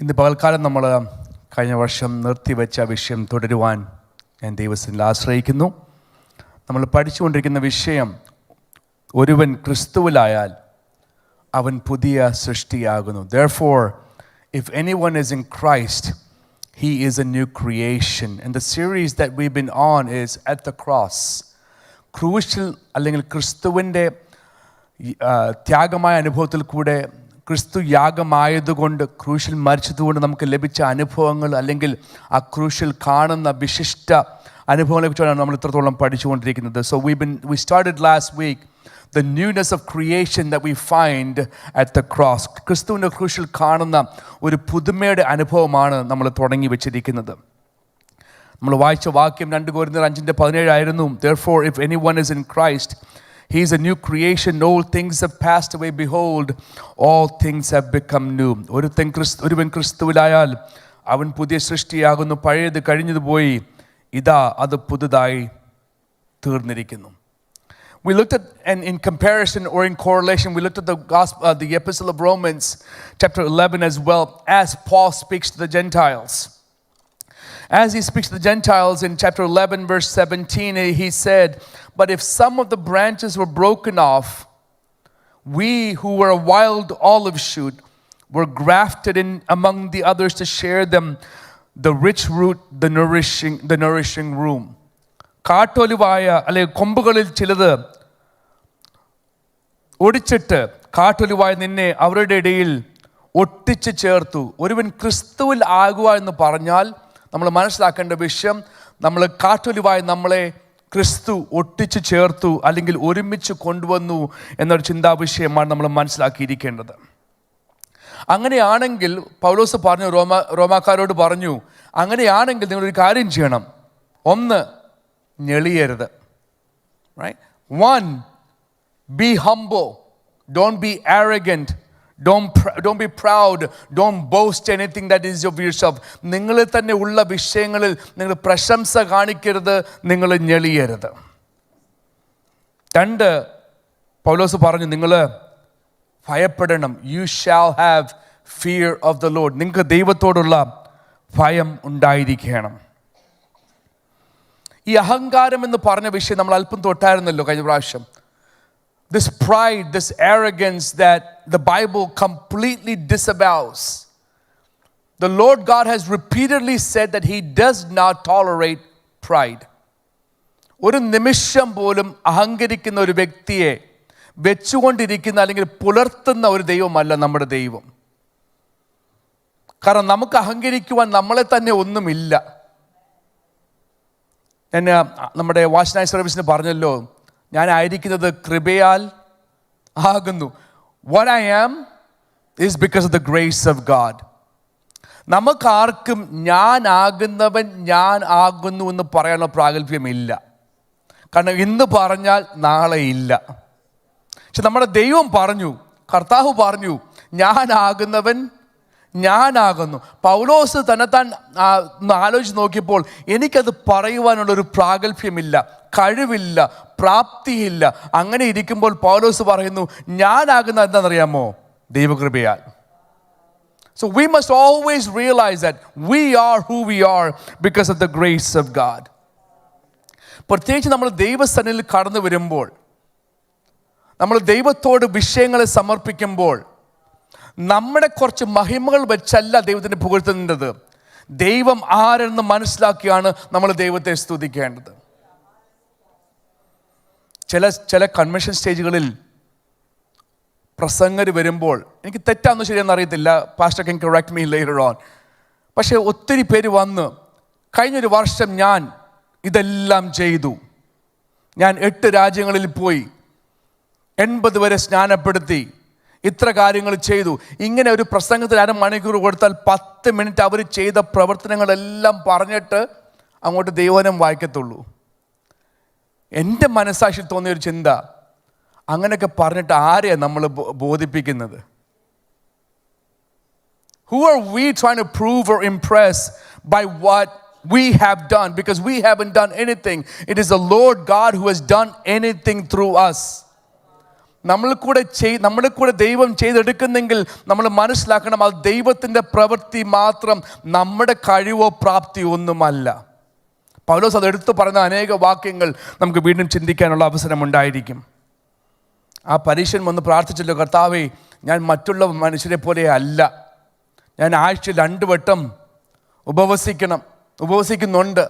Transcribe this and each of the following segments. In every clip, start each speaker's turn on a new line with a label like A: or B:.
A: ഇന്ന് പകൽക്കാലം നമ്മൾ കഴിഞ്ഞ വർഷം നിർത്തിവെച്ച വിഷയം തുടരുവാൻ ഞാൻ ദൈവത്തിൽ ആശ്രയിക്കുന്നു. നമ്മൾ പഠിച്ചുകൊണ്ടിരിക്കുന്ന വിഷയം, ഒരുവൻ ക്രിസ്തുവിലായാൽ അവൻ പുതിയ സൃഷ്ടിയാകുന്നു. Therefore, if anyone is in Christ, he is a new creation. And the series that we've been on is At the Cross. ക്രൂശിൽ അല്ലെങ്കിൽ ക്രിസ്തുവിൻ്റെ ത്യാഗമായ അനുഭവത്തിൽ കൂടെ, ക്രിസ്തു യാഗമായതുകൊണ്ട്, ക്രൂശിൽ മരിച്ചതുകൊണ്ട് നമുക്ക് ലഭിച്ച അനുഭവങ്ങൾ, അല്ലെങ്കിൽ ആ ക്രൂശിൽ കാണുന്ന വിശിഷ്ട അനുഭവങ്ങളെക്കുറിച്ചാണ് നമ്മൾ ഇത്രത്തോളം പഠിച്ചുകൊണ്ടിരിക്കുന്നത്. So we started last week the newness of creation that we find at the cross. ക്രിസ്തുവിൻ്റെ ക്രൂശിൽ കാണുന്ന ഒരു പുതുമയുടെ അനുഭവമാണ് നമ്മൾ തുടങ്ങി വെച്ചിരിക്കുന്നത്. നമ്മൾ വായിച്ച വാക്യം 2 Corinthians 5:17 ആയിരുന്നു. Therefore, if anyone is in Christ, he is a new creation. Old things have passed away. Behold, all things have become new. ഒരുവൻ ക്രിസ്തുവിലായാൽ അവൻ പുതിയ സൃഷ്ടിയാകുന്നു. പഴയത് കഴിഞ്ഞതുപോയി, ഇതാ അത് പുതുതായി തീർന്നിരിക്കുന്നു. We looked at, and in comparison or in correlation, we looked at the gospel, the epistle of Romans chapter 11 as well, as Paul speaks to the Gentiles. As he speaks to the Gentiles in chapter 11 verse 17, he said, "But if some of the branches were broken off, we who were a wild olive shoot were grafted in among the others to share them the rich root, the nourishing room." കാട്ടൊലിവായ അല്ലെങ്കിൽ കൊമ്പുകളിൽ ചിലത് ഒടിച്ചിട്ട് കാട്ടൊലിവായ നിന്നെ അവരുടെ ഇടയിൽ ഒട്ടിച്ചു ചേർത്തു. ഒരുവൻ ക്രിസ്തുവിൽ ആകുക എന്ന് പറഞ്ഞാൽ നമ്മൾ മനസ്സിലാക്കേണ്ട വിഷയം, നമ്മൾ കാട്ടൊലിവായ നമ്മളെ ക്രിസ്തു ഒട്ടിച്ചു ചേർത്തു അല്ലെങ്കിൽ ഒരുമിച്ച് കൊണ്ടുവന്നു എന്നൊരു ചിന്താവിഷയമാണ് നമ്മൾ മനസ്സിലാക്കിയിരിക്കേണ്ടത്. അങ്ങനെയാണെങ്കിൽ പൗലോസ് പറഞ്ഞു, റോമാക്കാരോട് പറഞ്ഞു, അങ്ങനെയാണെങ്കിൽ നിങ്ങളൊരു കാര്യം ചെയ്യണം. ഒന്ന്, ഞെളിയരുത്. Right? 1, be humble. Don't be arrogant. Don't be proud. Don't boast anything that is of yourself. നിങ്ങളിൽ തന്നെ ഉള്ള വിഷയങ്ങളിൽ നിങ്ങൾ പ്രശംസ കാണിക്കരുത്, നിങ്ങൾ ഞെളിയരുത്. 2, പൗലോസ് പറഞ്ഞു, നിങ്ങൾ ഭയപ്പെടണം. You shall have fear of the Lord. നിങ്ങൾക്ക് ദൈവത്തോടുള്ള ഭയം ഉണ്ടായിരിക്കണം. ഈ അഹങ്കാരം എന്ന് പറഞ്ഞ വിഷയം നമ്മൾ അല്പം തൊട്ടായിരുന്നല്ലോ കഴിഞ്ഞ പ്രാവശ്യം. This pride, this arrogance that the Bible completely disavows. The Lord God has repeatedly said that He does not tolerate pride. ഒരു നിമിഷം പോലും അഹങ്കരിക്കുന്ന ഒരു വ്യക്തിയെ വെച്ചുകൊണ്ടിരിക്കുന്ന അല്ലെങ്കിൽ പുലർത്തുന്ന ഒരു ദൈവമല്ല നമ്മുടെ ദൈവം. കാരണം നമുക്ക് അഹങ്കരിക്കുവാൻ നമ്മളെ തന്നെ ഒന്നുമില്ല. ഞാൻ നമ്മുടെ വാച്ച് നൈറ്റ് സർവീസിന് പറഞ്ഞല്ലോ, ഞാനായിരിക്കുന്നത് കൃപയാൽ ആകുന്നു. What I am is because of the grace of God. നമുക്കാർക്കും ഞാൻ ആകുന്നവൻ ഞാൻ ആകുന്നു എന്ന് പറയാനുള്ള പ്രാഗൽഭ്യമില്ല. കാരണം ഇന്ന് പറഞ്ഞാൽ നാളെ ഇല്ല. പക്ഷെ നമ്മുടെ ദൈവം പറഞ്ഞു, കർത്താവ് പറഞ്ഞു, ഞാനാകുന്നവൻ ഞാനാകുന്നു. പൗലോസ് തന്നെത്താൻ ആലോചിച്ച് നോക്കിയപ്പോൾ എനിക്കത് പറയുവാനുള്ളൊരു പ്രാഗൽഭ്യമില്ല, കഴിവില്ല, പ്രാപ്തിയില്ല. അങ്ങനെ ഇരിക്കുമ്പോൾ പൗലോസ് പറയുന്നു, ഞാനാകുന്ന എന്താണെന്നറിയാമോ? ദൈവകൃപയാൽ. So we must always realize that we are who we are because of the grace of God. പ്രത്യേകിച്ച് നമ്മൾ ദൈവസന്നിധിയിൽ കടന്നു വരുമ്പോൾ, നമ്മൾ ദൈവത്തോട് വിഷയങ്ങളെ സമർപ്പിക്കുമ്പോൾ, നമ്മുടെ കുറച്ച് മഹിമകൾ വെച്ചല്ല ദൈവത്തിനെ പുകഴ്ത്തേണ്ടത്. ദൈവം ആരെന്ന് മനസ്സിലാക്കിയാണ് നമ്മൾ ദൈവത്തെ സ്തുതിക്കേണ്ടത്. ചില കൺവെൻഷൻ സ്റ്റേജുകളിൽ പ്രസംഗർ വരുമ്പോൾ, എനിക്ക് തെറ്റാന്ന് ശരിയെന്ന് അറിയത്തില്ല, pastor can correct me later on, പക്ഷേ ഒത്തിരി പേര് വന്ന്, കഴിഞ്ഞൊരു വർഷം ഞാൻ ഇതെല്ലാം ചെയ്തു, ഞാൻ 8 രാജ്യങ്ങളിൽ പോയി, 80 വരെ സ്നാനപ്പെടുത്തി, ഇത്ര കാര്യങ്ങൾ ചെയ്തു. ഇങ്ങനെ ഒരു പ്രസംഗത്തിൽ 1/2 മണിക്കൂർ കൊടുത്താൽ 10 മിനിറ്റ് അവർ ചെയ്ത പ്രവർത്തനങ്ങളെല്ലാം പറഞ്ഞിട്ട് അങ്ങോട്ട് ദൈവവചനം വായിക്കത്തുള്ളൂ. എൻ്റെ മനസ്സാക്ഷിയിൽ തോന്നിയൊരു ചിന്ത, അങ്ങനെയൊക്കെ പറഞ്ഞിട്ട് ആരെയാണ് നമ്മൾ ബോധിപ്പിക്കുന്നത്? Who are we trying to prove or impress by what we have done? Because we haven't done anything. It is the Lord God who has done anything through us. നമ്മളിൽ കൂടെ ദൈവം ചെയ്തെടുക്കുന്നെങ്കിൽ നമ്മൾ മനസ്സിലാക്കണം, അത് ദൈവത്തിൻ്റെ പ്രവൃത്തി മാത്രം, നമ്മുടെ കഴിവോ പ്രാപ്തിയോ ഒന്നുമല്ല. പൗലോസ് അത് എടുത്തു പറഞ്ഞ അനേക വാക്യങ്ങൾ നമുക്ക് വീണ്ടും ചിന്തിക്കാനുള്ള അവസരമുണ്ടായിരിക്കും. ആ പരീശൻ വന്ന് പ്രാർത്ഥിച്ചല്ലോ, കർത്താവേ, ഞാൻ മറ്റുള്ള മനുഷ്യരെ പോലെ അല്ല, ഞാൻ ആഴ്ചയിൽ 2 വട്ടം ഉപവസിക്കുന്നുണ്ട്,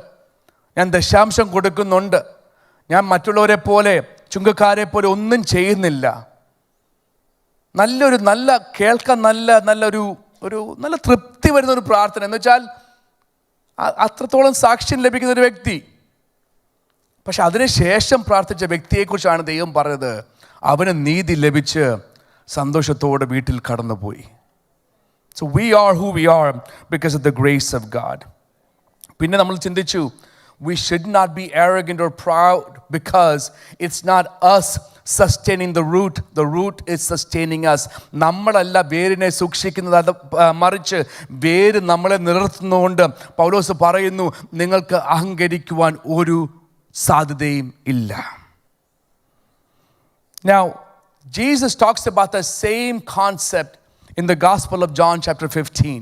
A: ഞാൻ ദശാംശം കൊടുക്കുന്നുണ്ട്, ഞാൻ മറ്റുള്ളവരെ പോലെ ചുങ്കക്കാരെ പോലെ ഒന്നും ചെയ്യുന്നില്ല. കേൾക്കാൻ നല്ല തൃപ്തി വരുന്ന ഒരു പ്രാർത്ഥന എന്ന് വെച്ചാൽ അത്രത്തോളം സാക്ഷ്യം ലഭിക്കുന്ന ഒരു വ്യക്തി. പക്ഷെ അതിനുശേഷം പ്രാർത്ഥിച്ച വ്യക്തിയെക്കുറിച്ചാണ് ദൈവം പറഞ്ഞത്, അവന് നീതി ലഭിച്ച് സന്തോഷത്തോടെ വീട്ടിൽ കടന്നുപോയി. So we are who we are because of the grace of God. പിന്നെ നമ്മൾ ചിന്തിച്ചു, we should not be arrogant or proud because it's not us sustaining the root is sustaining us. നമ്മളല്ല വേരിനെ സൂക്ഷിക്കുന്നത്, അത് മറിച്ച് വേര് നമ്മളെ നിലനിർത്തുന്നതുകൊണ്ട് പൗലോസ് പറയുന്നു, നിങ്ങൾക്ക് അഹങ്കരിക്കുവാൻ ഒരു സാധ്യതയും ഇല്ല. Now Jesus talks about the same concept in the Gospel of John chapter 15.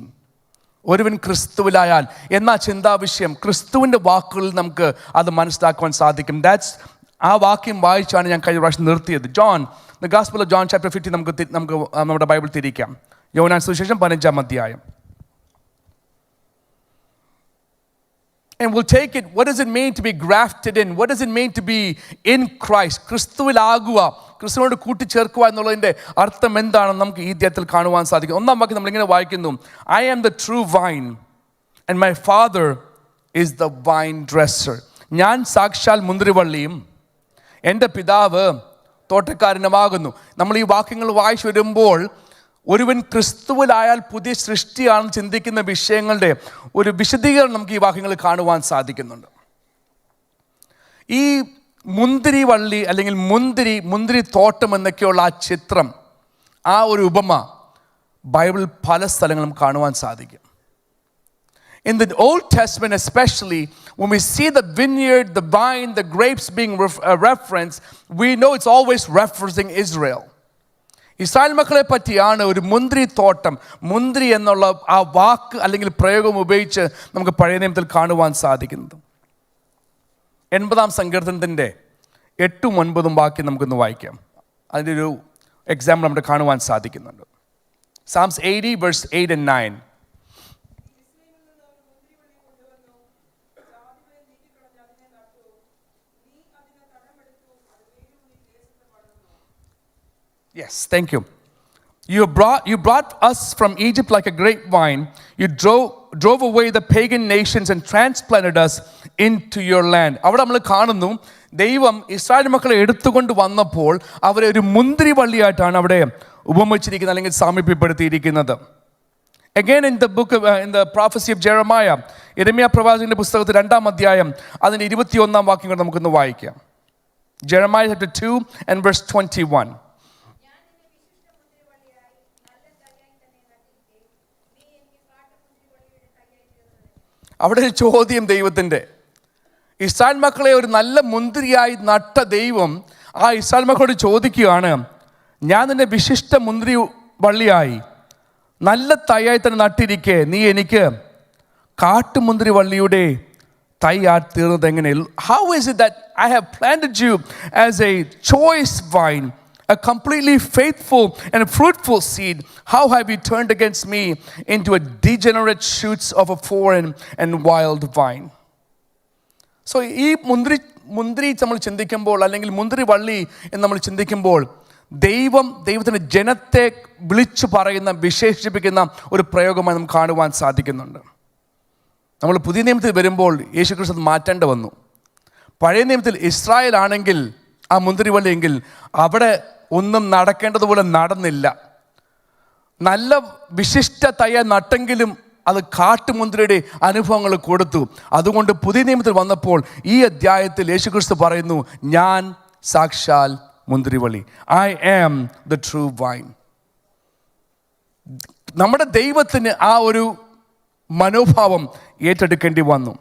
A: ഒരുവൻ ക്രിസ്തുവിലായാൽ എന്ന ചിന്താവിഷയം ക്രിസ്തുവിൻ്റെ വാക്കുകളിൽ നമുക്ക് അത് മനസ്സിലാക്കുവാൻ സാധിക്കും. ആ വാക്യം വായിച്ചാണ് ഞാൻ കഴിഞ്ഞ പ്രാവശ്യം നിർത്തിയത്. The Gospel of John chapter 15 നമുക്ക് നമ്മുടെ ബൈബിൾ തിരിക്കാം. യോഹന്നാൻ സുവിശേഷം 15-ാം അധ്യായം. And we'll take it, what does it mean to be grafted in? What does it mean to be in Christ? ക്രിസ്തുവിലാകുക, ക്രിസ്തുവിനോട് കൂട്ടിച്ചേർക്കുക എന്നുള്ളതിൻ്റെ അർത്ഥം എന്താണെന്ന് നമുക്ക് ഈ അധ്യായത്തിൽ കാണുവാൻ സാധിക്കും. 1-ാം വാക്യം നമ്മളിങ്ങനെ വായിക്കുന്നു, I am the true vine and my father is the vine dresser. ഞാൻ സാക്ഷാൽ മുന്തിരിവള്ളിയും എൻ്റെ പിതാവ് തോട്ടക്കാരനുമാകുന്നു. നമ്മൾ ഈ വാക്യങ്ങൾ വായിച്ചു വരുമ്പോൾ ഒരുവൻ ക്രിസ്തുവിലായാൽ പുതിയ സൃഷ്ടിയാണെന്ന് ചിന്തിക്കുന്ന വിഷയങ്ങളുടെ ഒരു വിശദീകരണം നമുക്ക് ഈ വാക്യങ്ങളിൽ കാണുവാൻ സാധിക്കുന്നുണ്ട്. ഈ മുന്തിരിവള്ളി അല്ലെങ്കിൽ മുന്തിരി തോട്ടം എന്നൊക്കെയുള്ള ആ ചിത്രം, ആ ഒരു ഉപമ ബൈബിളിൽ പല സ്ഥലങ്ങളും കാണുവാൻ സാധിക്കും. In the Old Testament especially, when we see the vineyard, the vine, the grapes being referenced, we know it's always referencing Israel. Israel മക്കളെ പറ്റിയാണ് ഒരു മുന്തിരി തോട്ടം, മുന്തിരി എന്നുള്ള ആ വാക്ക് അല്ലെങ്കിൽ പ്രയോഗം ഉപയോഗിച്ച് നമുക്ക് പഴയ നിയമത്തിൽ കാണുവാൻ സാധിക്കുന്നത്. 80-ാം സങ്കീർത്തനത്തിൻ്റെ 8ഉം 9ഉം വാക്യം നമുക്കൊന്ന് വായിക്കാം. അതിൻ്റെ ഒരു എക്സാമ്പിൾ നമുക്ക് കാണുവാൻ സാധിക്കുന്നുണ്ട്. Psalms 80 verse 8 and 9. Yes, thank you. You brought us from Egypt like a grapevine. You drove away the pagan nations and transplanted us into your land. അവിടെ നമ്മൾ കാണുന്നു, ദൈവം ഇസ്രായേൽ മക്കളെ എടുത്തുകൊണ്ട് വന്നപ്പോൾ അവരെ ഒരു മുന്തിരി വള്ളിയായിട്ടാണ് അവിടെ ഉപമിച്ചിരിക്കുന്നത് അല്ലെങ്കിൽ സാമീപ്യപ്പെടുത്തിയിരിക്കുന്നത്. Again in the prophecy of Jeremiah, യെരമ്യാ പ്രവാചകന്റെ പുസ്തകത്തിൽ 2-ാം അധ്യായം അതിന്റെ 21-ാം വാക്യം നമുക്കൊന്ന് വായിക്കാം. Jeremiah chapter 2 and verse 21. അവിടെ ഒരു ചോദ്യം ദൈവത്തിൻ്റെ. ഇസ്രായേൽ മക്കളെ ഒരു നല്ല മുന്തിരിയായി നട്ട ദൈവം ആ ഇസ്രായേൽ മക്കളോട് ചോദിക്കുകയാണ്, ഞാൻ നിന്നെ വിശിഷ്ട മുന്തിരി വള്ളിയായി നല്ല തൈയായി തന്നെ നട്ടിരിക്കെ നീ എനിക്ക് കാട്ടുമുന്തിരി വള്ളിയുടെ തൈയായി തീർന്നത് എങ്ങനെ? How is it that I have planted you as a choice vine, a completely faithful and fruitful seed? How have you turned against me into a degenerate shoots of a foreign and wild vine? So ഈ മുന്തിരി നമ്മൾ ചിന്തിക്കുമ്പോൾ അല്ലെങ്കിൽ മുന്തിരി വള്ളി എന്ന് നമ്മൾ ചിന്തിക്കുമ്പോൾ ദൈവത്തിൻ്റെ ജനത്തെ വിളിച്ചു പറയുന്ന വിശേഷിപ്പിക്കുന്ന ഒരു പ്രയോഗമായി നമുക്ക് കാണുവാൻ സാധിക്കുന്നുണ്ട്. നമ്മൾ പുതിയ നിയമത്തിൽ വരുമ്പോൾ യേശുക്രിസ്തു മാറ്റേണ്ടി വന്നു. പഴയ നിയമത്തിൽ ഇസ്രായേൽ ആണെങ്കിൽ ആ മുന്തിരിവള്ളിയെങ്കിൽ അവിടെ ഒന്നും നടക്കേണ്ടതുപോലെ നടന്നില്ല. നല്ല വിശിഷ്ട തൈ നട്ടെങ്കിലും അത് കാട്ടുമുന്തിരിയുടെ അനുഭവങ്ങൾ കൊടുത്തു. അതുകൊണ്ട് പുതിയ നിയമത്തിൽ വന്നപ്പോൾ ഈ അധ്യായത്തിൽ യേശുക്രിസ്തു പറയുന്നു, ഞാൻ സാക്ഷാൽ മുന്തിരിവള്ളി, I am the true vine. നമ്മുടെ ദൈവത്തിന് ആ ഒരു മനോഭാവം ഏറ്റെടുക്കേണ്ടി വന്നു.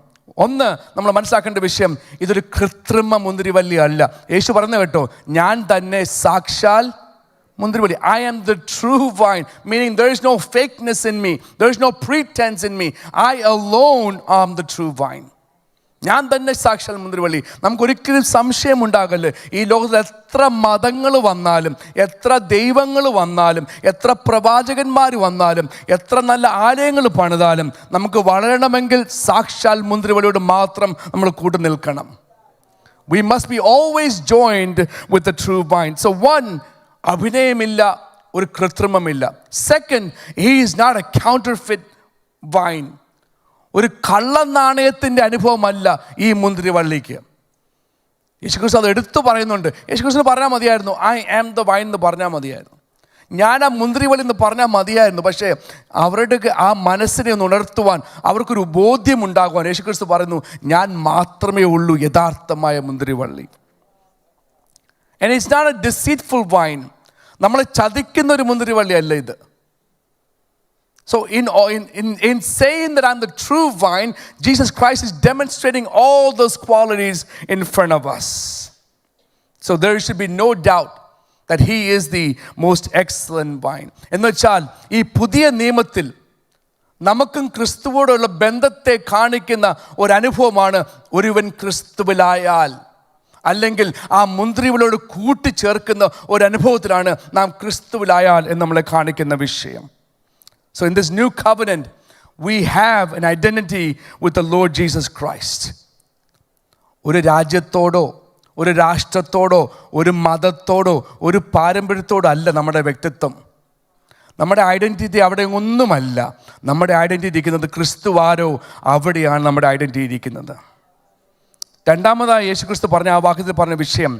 A: ഒന്ന് നമ്മൾ മനസ്സിലാക്കേണ്ട വിഷയം, ഇതൊരു കൃത്രിമ മുന്തിരിവള്ളി അല്ല. യേശു പറയുന്നത് കേട്ടോ, ഞാൻ തന്നെ സാക്ഷാൽ മുന്തിരിവള്ളി. I am the true vine, meaning there is no fakeness in me, there is no pretense in me. I alone am the true vine. ഞാൻ തന്നെ സാക്ഷാൽ മുന്തിരിവള്ളി. നമുക്കൊരിക്കലും സംശയം ഉണ്ടാകല്ലേ, ഈ ലോകത്തിൽ എത്ര മതങ്ങൾ വന്നാലും, എത്ര ദൈവങ്ങൾ വന്നാലും, എത്ര പ്രവാചകന്മാർ വന്നാലും, എത്ര നല്ല ആലയങ്ങൾ പണിതാലും, നമുക്ക് വളരണമെങ്കിൽ സാക്ഷാൽ മുന്തിരിവള്ളിയോട് മാത്രം നമ്മൾ കൂട്ടു നിൽക്കണം. We must be always joined with the true vine. So one, അഭിനയമില്ല, ഒരു കൃത്രിമമില്ല. Second, he is not a counterfeit vine. ഒരു കള്ള നാണയത്തിൻ്റെ അനുഭവമല്ല ഈ മുന്തിരിവള്ളിക്ക്. യേശുക്രിസ്തു അത് എടുത്തു പറയുന്നുണ്ട്. യേശുക്രിസ്തു പറഞ്ഞാൽ മതിയായിരുന്നു, ഐ ആം ദ വൈൻ എന്ന് പറഞ്ഞാൽ മതിയായിരുന്നു, ഞാൻ ആ മുന്തിരിവള്ളി എന്ന് പറഞ്ഞാൽ മതിയായിരുന്നു. പക്ഷേ അവരുടെ ആ മനസ്സിനെ ഒന്ന് ഉണർത്തുവാൻ, അവർക്കൊരു ബോധ്യം ഉണ്ടാകുവാൻ യേശുക്രിസ്തു പറയുന്നു, ഞാൻ മാത്രമേ ഉള്ളൂ യഥാർത്ഥമായ മുന്തിരിവള്ളി. And it's not a deceitful vine. നമ്മളെ ചതിക്കുന്ന ഒരു മുന്തിരിവള്ളി അല്ല ഇത്. So in saying that I'm the true vine, Jesus Christ is demonstrating all those qualities in front of us. So there should be no doubt that he is the most excellent vine. എന്നുവെച്ചാൽ ഈ പുതിയ നിയമത്തിൽ നമുക്കും ക്രിസ്തുവോടുള്ള ബന്ധത്തെ കാണിക്കുന്ന ഒരു അനുഭവമാണ്, ഒരുവൻ ക്രിസ്തുവിലായാൽ, അല്ലെങ്കിൽ ആ മുന്തിരിവള്ളിയോട് കൂട്ടിച്ചേർക്കുന്ന ഒരു അനുഭവത്തിലാണ് നാം ക്രിസ്തുവിലായാൽ എന്ന് നമ്മളെ കാണിക്കുന്ന വിഷയം. So in this new covenant, we have an identity with the Lord Jesus Christ. ഒരു രാജ്യത്തോടോ, ഒരു രാഷ്ട്രത്തോടോ, ഒരു മതത്തോടോ, ഒരു പാരമ്പര്യത്തോടോ അല്ല നമ്മുടെ വ്യക്തിത്വം. നമ്മുടെ ഐഡൻറ്റിറ്റി അവിടെ ഒന്നുമല്ല. നമ്മുടെ ഐഡൻറ്റിറ്റി ഇരിക്കുന്നത് ക്രിസ്തുവാരോ അവിടെയാണ് നമ്മുടെ ഐഡൻറ്റിറ്റി ഇരിക്കുന്നത്. രണ്ടാമതായി യേശുക്രിസ്തു പറഞ്ഞ ആ വാക്യത്തിൽ പറഞ്ഞ വിഷയം,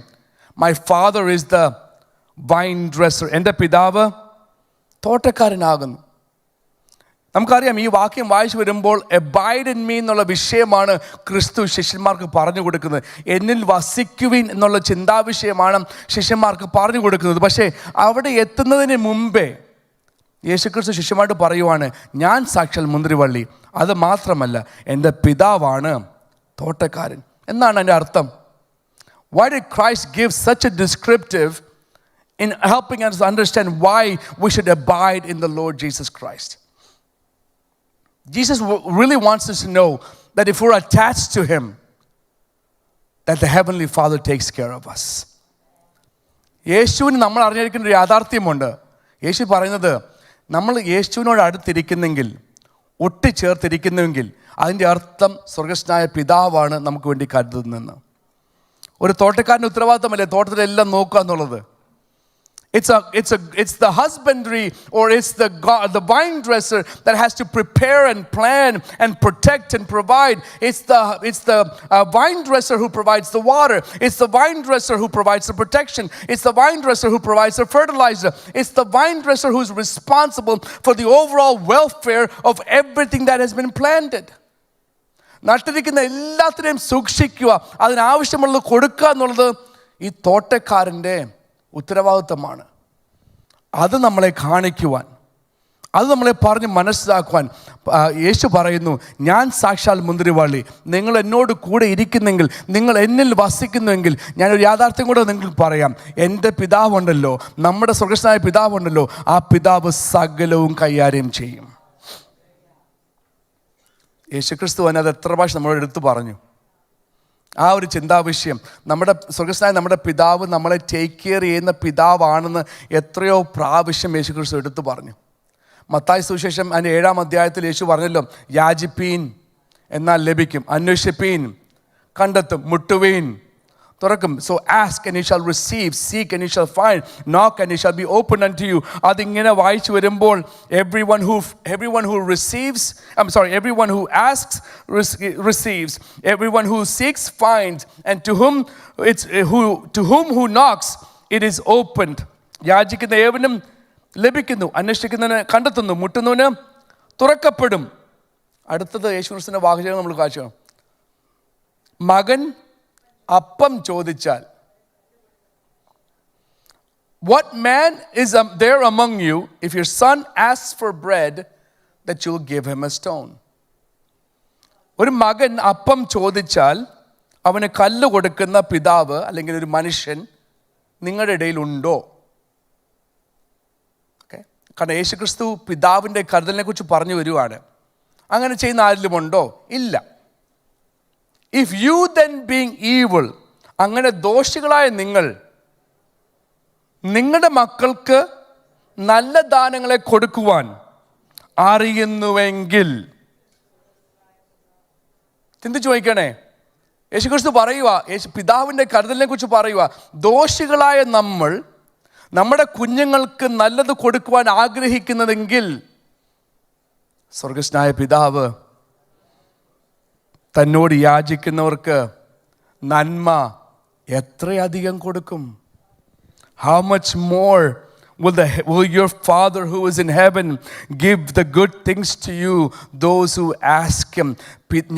A: my father is the wine dresser. എൻ്റെ പിതാവ് തോട്ടക്കാരനാകുന്നു. നമുക്കറിയാം, ഈ വാക്യം വായിച്ചു വരുമ്പോൾ എബൈഡ് ഇൻ മീ എന്നുള്ള വിഷയമാണ് ക്രിസ്തു ശിഷ്യന്മാർക്ക് പറഞ്ഞു കൊടുക്കുന്നത്. എന്നിൽ വസിക്കുവിൻ എന്നുള്ള ചിന്താവിഷയമാണ് ശിഷ്യന്മാർക്ക് പറഞ്ഞു കൊടുക്കുന്നത്. പക്ഷേ അവിടെ എത്തുന്നതിന് മുമ്പേ യേശുക്രിസ്തു ശിഷ്യന്മാരോട് പറയുവാണ്, ഞാൻ സാക്ഷാൽ മുന്തിരിവള്ളി, അത് മാത്രമല്ല എൻ്റെ പിതാവാണ് തോട്ടക്കാരൻ. എന്നാണ് അതിൻ്റെ അർത്ഥം. Why did Christ give such a descriptive in helping us understand why we should abide in the Lord Jesus Christ? Jesus really wants us to know that if we're attached to him, that the heavenly Father takes care of us. യേശുവിന് നമ്മൾ അറിഞ്ഞിരിക്കുന്ന ഒരു യാഥാർത്ഥ്യമുണ്ട്. യേശു പറയുന്നത്, നമ്മൾ യേശുവിനോട് അടുത്തിരിക്കുന്നെങ്കിൽ, ഒട്ടിച്ചേർത്തിരിക്കുന്നുവെങ്കിൽ, അതിൻ്റെ അർത്ഥം സ്വർഗസ്നായ പിതാവാണ് നമുക്ക് വേണ്ടി കരുതുന്നതെന്ന്. ഒരു തോട്ടക്കാരൻ്റെ ഉത്തരവാദിത്തമല്ലേ തോട്ടത്തിലെല്ലാം നോക്കുക എന്നുള്ളത്. It's the husbandry, or it's the vine dresser that has to prepare and plan and protect and provide. It's the vine dresser who provides the water. It's the vine dresser who provides the protection. It's the vine dresser who provides the fertilizer. It's the vine dresser who's responsible for the overall welfare of everything that has been planted. നട്ടിരിക്കുന്ന എല്ലാത്തിനെയും സൂക്ഷിക്കുക, അതിനാവശ്യമുള്ളത് കൊടുക്കുക എന്നുള്ളത് ഈ തോട്ടക്കാരൻ്റെ ഉത്തരവാദിത്തമാണ്. അത് നമ്മളെ കാണിക്കുവാൻ, അത് നമ്മളെ പറഞ്ഞ് മനസ്സിലാക്കുവാൻ യേശു പറയുന്നു, ഞാൻ സാക്ഷാൽ മുന്തിരിവള്ളി, നിങ്ങൾ എന്നോട് കൂടെ ഇരിക്കുന്നെങ്കിൽ, നിങ്ങൾ എന്നിൽ വസിക്കുന്നുവെങ്കിൽ, ഞാനൊരു യാഥാർത്ഥ്യം കൂടെ നിങ്ങൾക്ക് പറയാം. എൻ്റെ പിതാവുണ്ടല്ലോ, നമ്മുടെ സ്വർഗസ്നായ പിതാവുണ്ടല്ലോ, ആ പിതാവ് സകലവും കൈകാര്യം ചെയ്യും. യേശുക്രിസ്തു തന്നെ അത് എത്ര പ്രാവശ്യം നമ്മളോട് എടുത്തു പറഞ്ഞു. ആ ഒരു ചിന്താവിഷയം, നമ്മുടെ സ്വർഗസ്നായ നമ്മുടെ പിതാവ് നമ്മളെ ടേക്ക് കെയർ ചെയ്യുന്ന പിതാവാണെന്ന് എത്രയോ പ്രാവശ്യം യേശുക്രിസ്തു എടുത്തു പറഞ്ഞു. മത്തായി സുവിശേഷം അതിൻ്റെ 7-ാം അധ്യായത്തിൽ യേശു പറഞ്ഞല്ലോ, യാചിപ്പീൻ എന്നാൽ ലഭിക്കും, അന്വേഷിപ്പീൻ കണ്ടെത്തും, മുട്ടുവീൻ തുറക്കും. So ask and you shall receive, seek and you shall find, knock and it shall be opened unto you. അതിങ്ങനെ വായിച്ചു വരുമ്പോൾ everyone who receives, everyone who asks receives, everyone who seeks finds, and to whom who knocks it is opened. യാചിക്കുന്ന ഏവനും ലഭിക്കുന്നു, അന്വേഷിക്കുന്നതിന് കണ്ടെത്തുന്നു, മുട്ടുന്നവന് തുറക്കപ്പെടും. അടുത്തത് യേശുക്രിസ്തുവിന്റെ വാക്യം നമ്മൾ കാണിച്ചു. മകൻ അപ്പം ചോദിച്ചാൽ, what man is there among you if your son asks for bread that you'll give him a stone? ഒരു മകൻ അപ്പം ചോദിച്ചാൽ അവന് കല്ല് കൊടുക്കുന്ന പിതാവ് അല്ലെങ്കിൽ ഒരു മനുഷ്യൻ നിങ്ങളുടെ ഇടയിലുണ്ടോ? ഓക്കെ, കാരണം യേശുക്രിസ്തു പിതാവിൻ്റെ കരുതലിനെ കുറിച്ച് പറഞ്ഞു വരുവാണ്. അങ്ങനെ ചെയ്യുന്ന ആരിലും ഉണ്ടോ? ഇല്ല. If you then being evil, അങ്ങനെ ദോഷികളായ നിങ്ങൾ നിങ്ങളുടെ മക്കൾക്ക് നല്ല ദാനങ്ങളെ കൊടുക്കുവാൻ അറിയുന്നുവെങ്കിൽ, ചിന്തിച്ചു നോക്കണേ, യേശുക്രിസ്തു പറയുക, പിതാവിൻ്റെ കരുതലിനെ കുറിച്ച് പറയുക, ദോഷികളായ നമ്മൾ നമ്മുടെ കുഞ്ഞുങ്ങൾക്ക് നല്ലത് കൊടുക്കുവാൻ ആഗ്രഹിക്കുന്നതെങ്കിൽ സ്വർഗസ്നായ പിതാവ് തന്നോട് യാചിക്കുന്നവർക്ക് നന്മ എത്രയധികം കൊടുക്കും? How much more will your Father who is in heaven give the good things to you, those who ask him?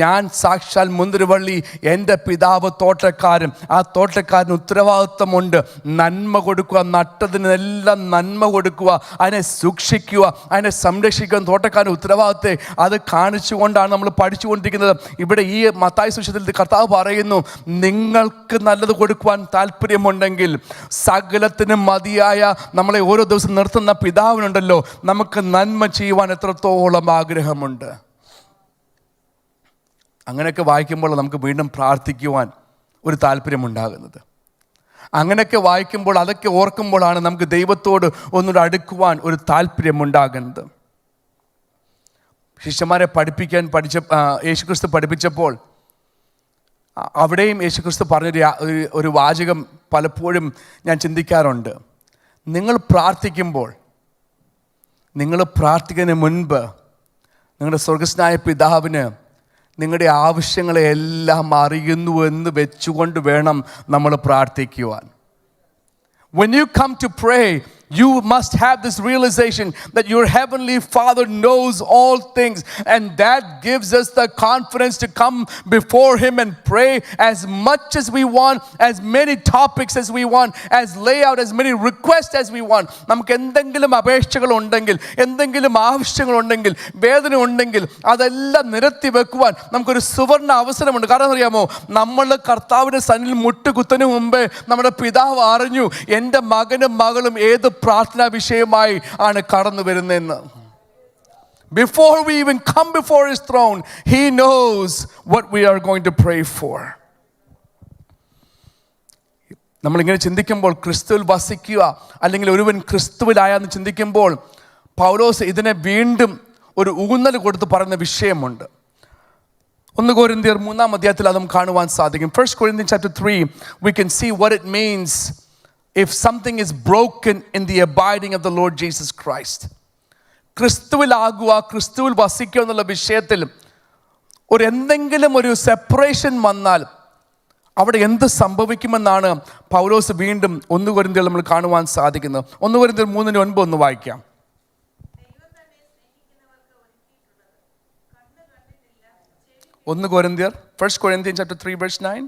A: ഞാൻ സാക്ഷാൽ മുന്തിരിവള്ളി, എൻ്റെ പിതാവ് തോട്ടക്കാരൻ. ആ തോട്ടക്കാരന് ഉത്തരവാദിത്വമുണ്ട്. നന്മ കൊടുക്കുക, നട്ടതിനെല്ലാം നന്മ കൊടുക്കുക, അതിനെ സൂക്ഷിക്കുക, അതിനെ സംരക്ഷിക്കുക. തോട്ടക്കാരൻ ഉത്തരവാദിത്തത്തെ അത് കാണിച്ചുകൊണ്ടാണ് നമ്മൾ പഠിച്ചുകൊണ്ടിരിക്കുന്നത്. ഇവിടെ ഈ മത്തായി സുവിശേഷത്തിൽ കർത്താവ് പറയുന്നു, നിങ്ങൾക്ക് നല്ലത് കൊടുക്കുവാൻ താല്പര്യമുണ്ടെങ്കിൽ സകലത്തിനും മതിയായ നമ്മളെ ഓരോ ദിവസം നിർത്തുന്ന പിതാവിനുണ്ടല്ലോ, നമുക്ക് നന്മ ചെയ്യുവാൻ എത്രത്തോളം ആഗ്രഹമുണ്ട്. അങ്ങനെയൊക്കെ വായിക്കുമ്പോൾ നമുക്ക് വീണ്ടും പ്രാർത്ഥിക്കുവാൻ ഒരു താല്പര്യമുണ്ടാകുന്നത്. അങ്ങനെയൊക്കെ വായിക്കുമ്പോൾ, അതൊക്കെ ഓർക്കുമ്പോഴാണ് നമുക്ക് ദൈവത്തോട് ഒന്നുകൂടെ അടുക്കുവാൻ ഒരു താല്പര്യമുണ്ടാകുന്നത്. ശിഷ്യന്മാരെ യേശുക്രിസ്തു പഠിപ്പിച്ചപ്പോൾ അവിടെയും യേശുക്രിസ്തു പറഞ്ഞൊരു വാചകം പലപ്പോഴും ഞാൻ ചിന്തിക്കാറുണ്ട്. നിങ്ങൾ പ്രാർത്ഥിക്കുന്നതിന് മുൻപ് നിങ്ങളുടെ സ്വർഗസ്നായ പിതാവിന് നിങ്ങളുടെ ആവശ്യങ്ങളെ എല്ലാം അറിയുന്നു എന്ന് വെച്ചുകൊണ്ട് വേണം നമ്മൾ പ്രാർത്ഥിക്കുവാൻ. When you come to pray, you must have this realization that your heavenly Father knows all things, and that gives us the confidence to come before him and pray as much as we want, as many topics as we want, as lay out as many requests as we want. നമുക്ക് എന്തെങ്കിലും അപേക്ഷകൾ ഉണ്ടെങ്കിൽ, എന്തെങ്കിലും ആവശ്യങ്ങൾ ഉണ്ടെങ്കിൽ, വേദന ഉണ്ടെങ്കിൽ അതെല്ലാം നിരത്തി വെക്കുവാൻ നമുക്കൊരു സുവർണ അവസരമുണ്ട്. കാരണം അറിയാമോ, നമ്മൾ കർത്താവിൻ്റെ സന്നിധിയിൽ മുട്ടുകുത്തതിന് മുമ്പേ നമ്മുടെ പിതാവ് അറിഞ്ഞു എൻ്റെ മകനും മകളും ഏത് പ്രാർത്ഥനാ വിഷയമായി ആണ് കടന്നു വരുന്നതെന്ന്. Before we even come before his throne, he knows what we are going to pray for. നമ്മളിങ്ങനെ ചിന്തിക്കുമ്പോൾ, ക്രിസ്തുവിൽ വസിക്കുക അല്ലെങ്കിൽ ഒരുവൻ ക്രിസ്തുവിലായെന്ന് ചിന്തിക്കുമ്പോൾ, പൗലോസ് ഇതിനെ വീണ്ടും ഒരു ഊന്നൽ കൊടുത്ത് പറയുന്ന വിഷയമുണ്ട്. 1 Corinthians 3 അധ്യായത്തിൽ അതും കാണുവാൻ സാധിക്കും. 1 Corinthians chapter 3, we can see what it means if something is broken in the abiding of the Lord Jesus Christ. ക്രിസ്തുവിലാകുക, ക്രിസ്തുവിൽ വസിക്കുക എന്നുള്ള വിഷയത്തിൽ എന്തെങ്കിലും ഒരു സെപ്പറേഷൻ വന്നാൽ അവിടെ എന്ത് സംഭവിക്കുമെന്നാണ് പൗലോസ് വീണ്ടും 1 Corinthians നമ്മൾ കാണുവാൻ സാധിക്കുന്നത്. 1 Corinthians 3:9 ഒന്ന് വായിക്കാം. 1 Corinthians chapter 3 verse 9.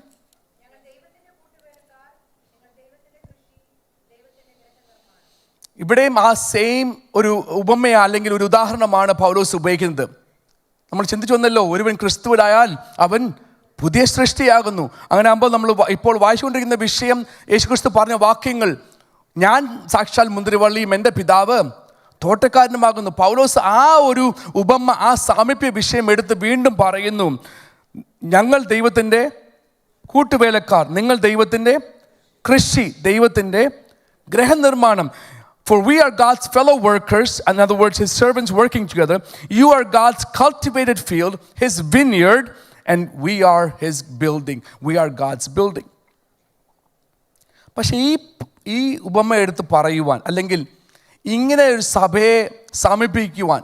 A: ഇവിടെയും ആ സെയിം ഒരു ഉപമ അല്ലെങ്കിൽ ഒരു ഉദാഹരണമാണ് പൗലോസ് ഉപയോഗിക്കുന്നത്. നമ്മൾ ചിന്തിച്ചു വന്നല്ലോ, ഒരുവൻ ക്രിസ്തുവിലായാൽ അവൻ പുതിയ സൃഷ്ടിയാകുന്നു. അങ്ങനെ ആകുമ്പോൾ നമ്മൾ ഇപ്പോൾ വായിച്ചുകൊണ്ടിരിക്കുന്ന വിഷയം, യേശുക്രിസ്തു പറഞ്ഞ വാക്യങ്ങൾ, ഞാൻ സാക്ഷാൽ മുന്തിരിവള്ളിയും എൻ്റെ പിതാവ് തോട്ടക്കാരനുമാകുന്നു. പൗലോസ് ആ ഒരു ഉപമ, ആ സാമീപ്യ വിഷയം എടുത്ത് വീണ്ടും പറയുന്നു, ഞങ്ങൾ ദൈവത്തിൻ്റെ കൂട്ടുവേലക്കാർ, നിങ്ങൾ ദൈവത്തിൻ്റെ കൃഷി, ദൈവത്തിൻ്റെ ഗൃഹനിർമ്മാണം. For we are God's fellow workers, in other words, his servants working together. You are God's cultivated field, his vineyard, and we are his building. We are God's building. പക്ഷേ ഈ ഉപമ എടുത്ത് പറയുവാൻ അല്ലെങ്കിൽ ഇങ്ങനെ ഒരു സഭയെ സമീപിക്കുവാൻ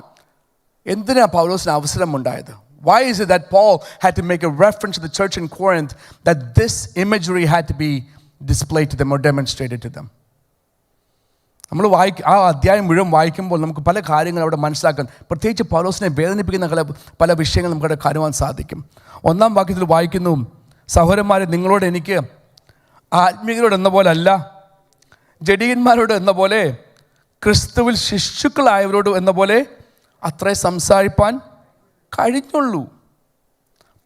A: എന്തിനാ പൗലോസിന് അവസരമുണ്ടായത്? Why is it that Paul had to make a reference to the church in Corinth that this imagery had to be displayed to them or demonstrated to them? നമ്മൾ ആ അധ്യായം മുഴുവൻ വായിക്കുമ്പോൾ നമുക്ക് പല കാര്യങ്ങൾ അവിടെ മനസ്സിലാക്കാൻ, പ്രത്യേകിച്ച് പൗലോസിനെ വേദനിപ്പിക്കുന്ന പല വിഷയങ്ങൾ നമുക്കവിടെ കാണുവാൻ സാധിക്കും. 1 വാക്യത്തിൽ വായിക്കുന്നു, സഹോദരന്മാരെ, നിങ്ങളോട് എനിക്ക് ആത്മീയരോട് എന്ന പോലെ അല്ല, ജഡീയന്മാരോട് എന്ന പോലെ, ക്രിസ്തുവിൽ ശിശുക്കളായവരോട് എന്ന പോലെ അത്രേ സംസാരിപ്പാൻ കഴിഞ്ഞുള്ളൂ.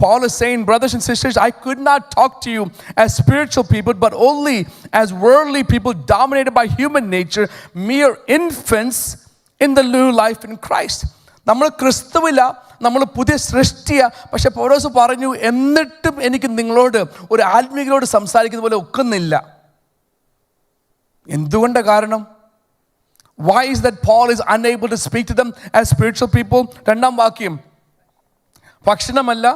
A: Paul is saying, brothers and sisters, I could not talk to you as spiritual people, but only as worldly people dominated by human nature, mere infants in the new life in Christ. നമ്മൾ ക്രിസ്തുവില, നമ്മൾ പുതിയ സൃഷ്ടിയ. പക്ഷെ പൗലോസ് പറഞ്ഞു, എന്നിട്ടും എനിക്ക് നിങ്ങളോട് ഒരു ആത്മീയരോട് സംസാരിക്കുന്ന പോലെ ഒക്കുന്നില്ല. എന്തുകൊണ്ട്? കാരണം why is that Paul is unable to speak to them as spiritual people? രണ്ടാം വാക്യം, ഭക്ഷണമല്ല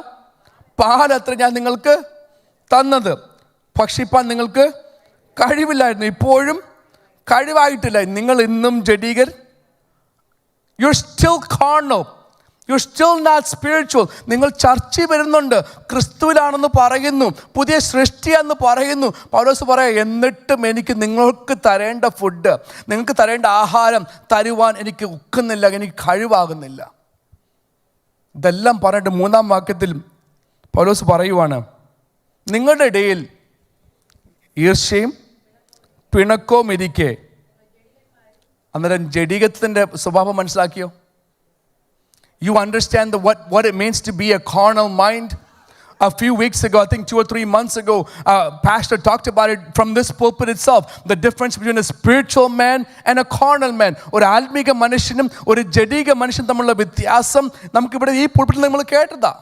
A: പാലത്ര ഞാൻ നിങ്ങൾക്ക് തന്നത്, ഭക്ഷിപ്പാൻ നിങ്ങൾക്ക് കഴിവില്ലായിരുന്നു, ഇപ്പോഴും കഴിവായിട്ടില്ല. നിങ്ങൾ ഇന്നും ജഡീകർ. You're still carnal. You're still not spiritual. നിങ്ങൾ ചർച്ചയിൽ വരുന്നുണ്ട്, ക്രിസ്തുവിലാണെന്ന് പറയുന്നു, പുതിയ സൃഷ്ടിയാണെന്ന് പറയുന്നു. പൗലോസ് പറയാം, എന്നിട്ടും എനിക്ക് നിങ്ങൾക്ക് തരേണ്ട ഫുഡ്, നിങ്ങൾക്ക് തരേണ്ട ആഹാരം തരുവാൻ എനിക്ക് ഒക്കുന്നില്ല, എനിക്ക് കഴിവാകുന്നില്ല. ഇതെല്ലാം പറഞ്ഞിട്ട് മൂന്നാം വാക്യത്തിൽ പൗലോസ് പറയുവാണ്, നിങ്ങളുടെ ഇടയിൽ ഈർഷ്യയും പിണക്കവും ഇരിക്കെ. അന്നേരം ജഡീകത്തിൻ്റെ സ്വഭാവം മനസ്സിലാക്കിയോ? You understand what it means to be a carnal mind? A few weeks ago, I think 2 or 3 months ago, pastor talked about it from this pulpit itself, the difference between a spiritual man and a carnal man. ഒരു ആത്മീക മനുഷ്യനും ഒരു ജഡീക മനുഷ്യനും തമ്മിലുള്ള വ്യത്യാസം നമുക്കിവിടെ ഈ പുൾപിറ്റിൽ നമ്മൾ കേട്ടതാ.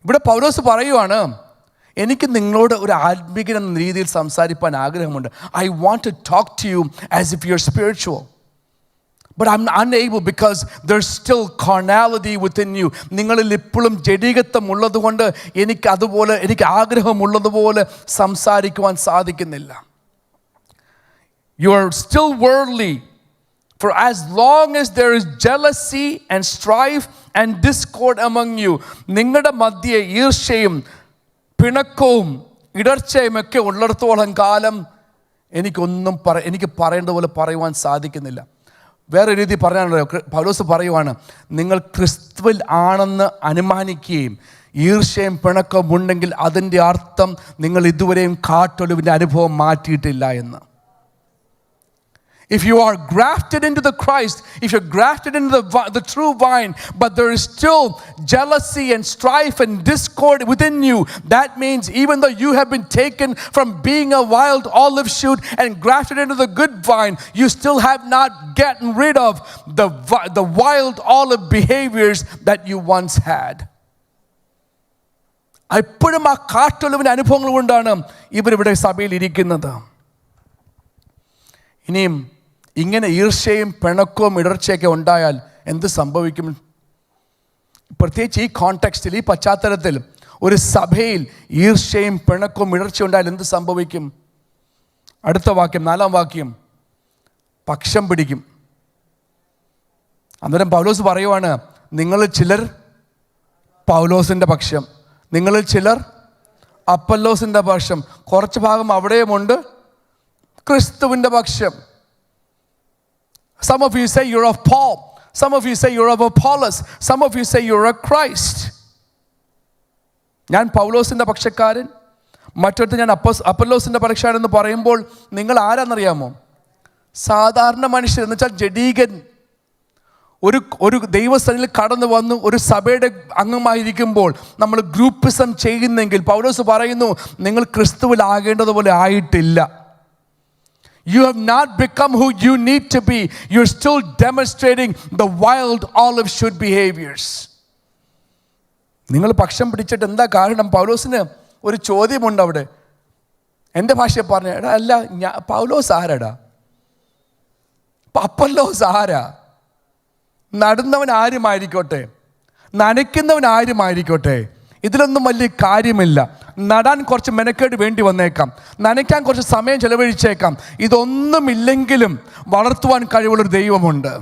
A: ഇവിടെ പൗലോസ് പറയുവാണ്, എനിക്ക് നിങ്ങളോട് ഒരു ആത്മീകൻ എന്ന രീതിയിൽ സംസാരിക്കാൻ ആഗ്രഹമുണ്ട്. I want to talk to you as if you're spiritual. But I'm unable because there's still carnality within you. നിങ്ങളിൽ ഇപ്പോഴും ജഡീകത്വം ഉള്ളതുകൊണ്ട് എനിക്ക് ആഗ്രഹമുള്ളതുപോലെ സംസാരിക്കുവാൻ സാധിക്കുന്നില്ല. You are still worldly. For as long as there is jealousy and strife and discord among you, നിങ്ങളുടെ മധ്യേ ഈർഷ്യയും പിണക്കവും ഇടർച്ചയും ഒക്കെ ഉള്ളിടത്തോളം കാലം എനിക്ക് പറയേണ്ടതുപോലെ പറയുവാൻ സാധിക്കുന്നില്ല. വേറെ രീതി പറയാനുള്ളത്, പൗലോസ് പറയുവാണ്, നിങ്ങൾ ക്രിസ്തുവിൽ ആണെന്ന് അനുമാനിക്കുകയും ഈർഷ്യയും പിണക്കവും ഉണ്ടെങ്കിൽ അതിൻ്റെ അർത്ഥം നിങ്ങൾ ഇതുവരെയും കാട്ടൊലിവിൻ്റെ അനുഭവം മാറ്റിയിട്ടില്ല എന്ന്. If you are grafted into the Christ, if you're grafted into the true vine, but there is still jealousy and strife and discord within you, that means even though you have been taken from being a wild olive shoot and grafted into the good vine, you still have not gotten rid of the wild olive behaviors that you once had. ഇപ്പോഴും ആ കാട്ടൊലിവിൻ്റെ അനുഭവങ്ങൾ കൊണ്ടാണ് ഇവരിവിടെ സഭയിൽ ഇരിക്കുന്നത്. ഇനിയും ഇങ്ങനെ ഈർഷ്യയും പിണക്കവും ഇടർച്ചയൊക്കെ ഉണ്ടായാൽ എന്ത് സംഭവിക്കും? പ്രത്യേകിച്ച് ഈ കോണ്ടെക്സ്റ്റിൽ, ഈ പശ്ചാത്തലത്തിൽ ഒരു സഭയിൽ ഈർഷ്യയും പിണക്കവും ഇടർച്ച ഉണ്ടായാൽ എന്ത് സംഭവിക്കും? അടുത്ത വാക്യം, 4-ാം വാക്യം, പക്ഷം പിടിക്കും. അന്നേരം പൗലോസ് പറയുവാണ്, നിങ്ങളിൽ ചിലർ പൗലോസിൻ്റെ പക്ഷം, നിങ്ങളിൽ ചിലർ അപ്പല്ലോസിൻ്റെ പക്ഷം, കുറച്ച് ഭാഗം അവിടെയുമുണ്ട് ക്രിസ്തുവിൻ്റെ പക്ഷം. Some of you say you're of Paul. Some of you say you're of Apollos. Some of you say you're of Christ. ഞാൻ പൗലോസിൻ്റെ പക്ഷക്കാരൻ, മറ്റൊരുത്തർ ഞാൻ അപ്പല്ലോസിൻ്റെ പക്ഷക്കാരെന്ന് പറയുമ്പോൾ നിങ്ങൾ ആരാന്നറിയാമോ? സാധാരണ മനുഷ്യർ, എന്ന് വെച്ചാൽ ജഡീകൻ. ഒരു ദൈവസ്ഥനിൽ കടന്നു വന്നു ഒരു സഭയുടെ അംഗമായിരിക്കുമ്പോൾ നമ്മൾ ഗ്രൂപ്പിസം ചെയ്യുന്നെങ്കിൽ പൗലോസ് പറയുന്നു, നിങ്ങൾ ക്രിസ്തുവിലാകേണ്ടതുപോലെ ആയിട്ടില്ല. You have not become who you need to be. You're still demonstrating the wild olive shoot behaviors. നിങ്ങൾ പക്ഷം പിടിച്ചിട്ട് എന്താ കാരണം? പൗലോസിന് ഒരു ചോദ്യമുണ്ട് അവിടെ. എൻ്റെ ഭാഷയെ പറഞ്ഞ, എടാ അല്ല, പൗലോസ് ആരാടാ? അപ്പല്ലോസ് ആരാ? നടുന്നവൻ ആരുമായിരിക്കോട്ടെ, നനയ്ക്കുന്നവൻ ആരുമായിരിക്കോട്ടെ, ഇതിലൊന്നും വലിയ കാര്യമില്ല. നടാൻ കുറച്ച് മെനക്കേട് വേണ്ടി വന്നേക്കാം, നനയ്ക്കാൻ കുറച്ച് സമയം ചെലവഴിച്ചേക്കാം. ഇതൊന്നുമില്ലെങ്കിലും വളർത്തുവാൻ കഴിവുള്ളൊരു ദൈവമുണ്ട്.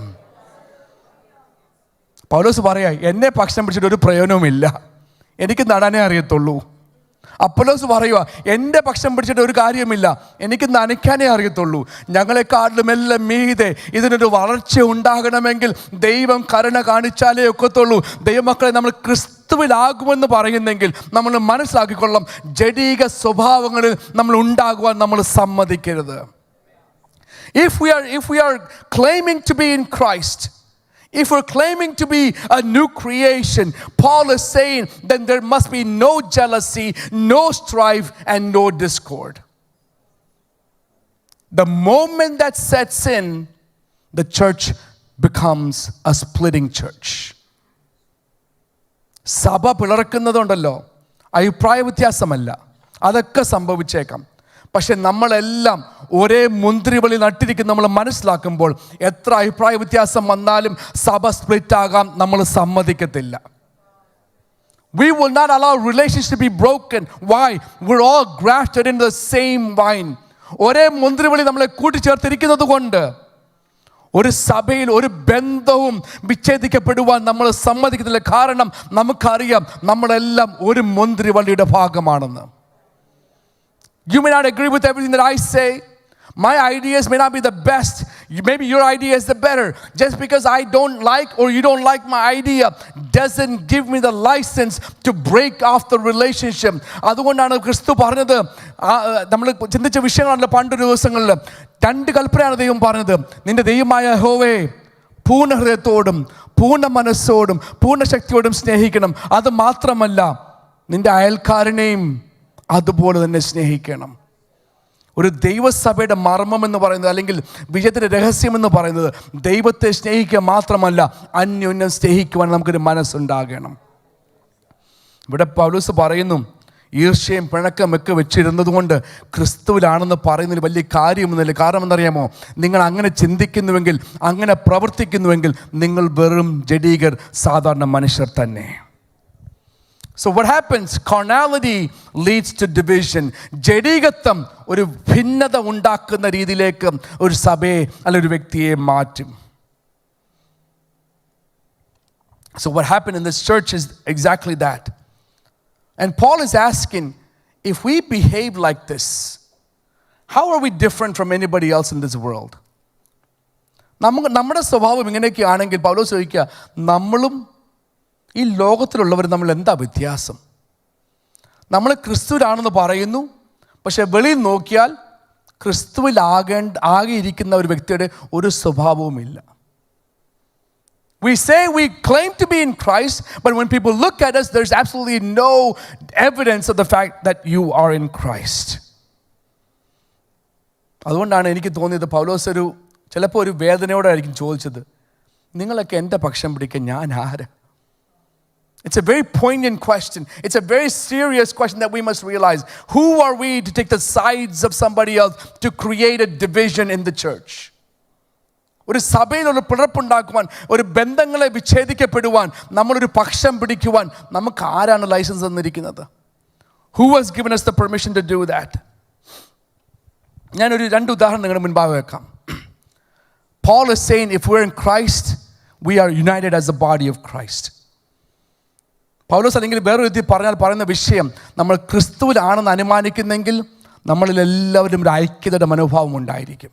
A: പൗലോസ് പറയാ, എന്നെ പക്ഷം പിടിച്ചിട്ട് ഒരു പ്രയോജനവുമില്ല, എനിക്ക് നടാനേ അറിയത്തുള്ളൂ. അപ്പൊല്ലോസ് പറയുക, എൻ്റെ പക്ഷം പിടിച്ചിട്ട് ഒരു കാര്യമില്ല, എനിക്ക് നനയ്ക്കാനേ അറിയത്തുള്ളൂ. ഞങ്ങളെക്കാട്ടിലും എല്ലാം മീതെ ഇതിനൊരു വളർച്ച ഉണ്ടാകണമെങ്കിൽ ദൈവം കരുണ കാണിച്ചാലേ ഒക്കത്തുള്ളൂ. ദൈവമക്കളെ, നമ്മൾ ക്രിസ്തുവിലാകുമെന്ന് പറയുന്നെങ്കിൽ നമ്മൾ മനസ്സിലാക്കിക്കൊള്ളാം, ജഡീക സ്വഭാവങ്ങളിൽ നമ്മൾ ഉണ്ടാകുവാൻ നമ്മൾ സമ്മതിക്കരുത്. If we are claiming to be in Christ, If we're claiming to be a new creation, Paul is saying then there must be no jealousy, no strife, and no discord. The moment that sets in, the church becomes a splitting church. സഭ പിളർക്കുന്നതുണ്ടല്ലോ, അഭിപ്രായ വ്യത്യാസമല്ല, അതൊക്കെ സംഭവിച്ചേക്കാം. പക്ഷെ നമ്മളെല്ലാം ഒരേ മുന്തിരിവള്ളി നട്ടിരിക്കുന്ന നമ്മൾ മനസ്സിലാക്കുമ്പോൾ എത്ര അഭിപ്രായ വ്യത്യാസം വന്നാലും സഭ സ്പ്ലിറ്റ് ആകാൻ നമ്മൾ സമ്മതിക്കത്തില്ല. We will not allow relations to be broken. Why? We're all grafted into the same vine. ഒരേ മുന്തിരിവള്ളി നമ്മളെ കൂട്ടിച്ചേർത്തിരിക്കുന്നത് കൊണ്ട് ഒരു സഭയിൽ ഒരു ബന്ധവും വിച്ഛേദിക്കപ്പെടുവാൻ നമ്മൾ സമ്മതിക്കത്തില്ല. കാരണം നമുക്കറിയാം നമ്മളെല്ലാം ഒരു മുന്തിരിവള്ളിയുടെ ഭാഗമാണെന്ന്. You may not agree with everything that I say. My ideas may not be the best. Maybe your idea is the better. Just because I don't like or you don't like my idea doesn't give me the license to break off the relationship. അതുകൊണ്ടാണ് ക്രിസ്തു പറഞ്ഞത്, നമ്മൾ ചിന്തിച്ച വിഷയങ്ങളാണല്ലോ പണ്ട് ദിവസങ്ങളിൽ. 2 കൽപ്പനയാണ് ദൈവം പറഞ്ഞത്. നിന്റെ ദൈവമായ യഹോവയെ പൂർണ്ണ ഹൃദയത്തോടും പൂർണ്ണ മനസ്സോടും പൂർണ്ണ ശക്തിയോടും സ്നേഹിക്കണം. അത് മാത്രമല്ല നിന്റെ അയൽക്കാരനെയും അതുപോലെ തന്നെ സ്നേഹിക്കണം. ഒരു ദൈവസഭയുടെ മർമ്മം എന്ന് പറയുന്നത്, അല്ലെങ്കിൽ വിജയത്തിൻ്റെ രഹസ്യം എന്ന് പറയുന്നത്, ദൈവത്തെ സ്നേഹിക്കുക മാത്രമല്ല അന്യോന്യം സ്നേഹിക്കുവാൻ നമുക്കൊരു മനസ്സുണ്ടാകണം. ഇവിടെ പൗലോസ് പറയുന്നു, ഈർഷ്യയും പിണക്കമൊക്കെ വെച്ചിരുന്നത് കൊണ്ട് ക്രിസ്തുവിലാണെന്ന് പറയുന്നതിൽ വലിയ കാര്യമൊന്നുമില്ല. കാരണം എന്നറിയാമോ, നിങ്ങൾ അങ്ങനെ ചിന്തിക്കുന്നുവെങ്കിൽ, അങ്ങനെ പ്രവർത്തിക്കുന്നുവെങ്കിൽ നിങ്ങൾ വെറും ജഡീകർ, സാധാരണ മനുഷ്യർ തന്നെ. So what happens? Carnality leads to division. ജഡീകത്വം ഒരു ഭിന്നത ഉണ്ടാക്കുന്ന രീതിയിലേക്ക് ഒരു സഭയെ അല്ലെങ്കിൽ ഒരു വ്യക്തിയെ മാറ്റും. So what happened in this church is exactly that. And Paul is asking, if we behave like this, how are we different from anybody else in this world? നമ്മുടെ സ്വഭാവം ഇങ്ങനെയൊക്കെ ആണെങ്കിൽ പൗലോസ് ചോദിക്കുക, നമ്മളും ഈ ലോകത്തിലുള്ളവർ നമ്മൾ എന്താ വ്യത്യാസം? നമ്മൾ ക്രിസ്തുവിലാണെന്ന് പറയുന്നു, പക്ഷെ വെളിയിൽ നോക്കിയാൽ ക്രിസ്തുവിൽ ആകെയിരിക്കുന്ന ഒരു വ്യക്തിയുടെ ഒരു സ്വഭാവവുമില്ല. We say we claim to be in Christ, but when people look at us, there's absolutely no evidence of the fact that you are in Christ. അതുകൊണ്ടാണ് എനിക്ക് തോന്നിയത് പൗലോസ് ചിലപ്പോൾ ഒരു വേദനയോടായിരിക്കും ചോദിച്ചത്, നിങ്ങളൊക്കെ എൻ്റെ പക്ഷം പിടിക്കാൻ ഞാൻ ആരാ? It's a very poignant question. It's a very serious question that we must realize. Who are we to take the sides of somebody else to create a division in the church? ഒരു സഭയിൽ ഒരു പിളർപ്പുണ്ടാക്കുവാൻ, ഒരു ബന്ധങ്ങളെ വിച്ഛേദിക്കപ്പെടുവാൻ, നമ്മളൊരു പക്ഷം പിടിക്കുവാൻ നമുക്ക് ആരാണ് ലൈസൻസ് തന്നിരിക്കുന്നത്? Who has given us the permission to do that? ഞാനൊരു 2 ഉദാഹരണം നിങ്ങളുടെ മുൻപാകെ വെക്കാം. Paul is saying if we're in Christ, we are united as the body of Christ. പൗലോസ് അല്ലെങ്കിൽ വേറൊരു രീതിയിൽ പറയുന്ന വിഷയം, നമ്മൾ ക്രിസ്തുവിലാണെന്ന് അനുമാനിക്കുന്നെങ്കിൽ നമ്മളിൽ എല്ലാവരും ഒരു ഐക്യതയുടെ മനോഭാവം ഉണ്ടായിരിക്കും.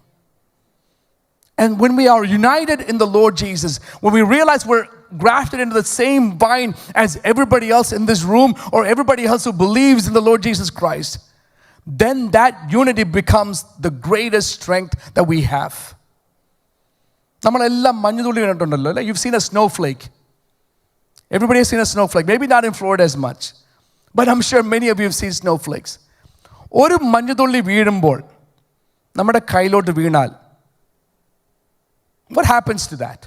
A: And when we are united in the Lord Jesus, when we realize we're grafted into the same vine as everybody else in this room or everybody else who believes in the Lord Jesus Christ, then that unity becomes the greatest strength that we have. നമ്മളെല്ലാം മഞ്ഞുതുള്ളി കണ്ടിട്ടുണ്ടല്ലോ അല്ലേ? You've seen a snowflake. Everybody has seen a snowflake. Maybe not in Florida as much, but I'm sure many of you have seen snowflakes. ഒരു മഞ്ഞുതുള്ളി വീഴുമ്പോൾ നമ്മുടെ കയ്യിലോട്ട് വീണാൽ what happens to that?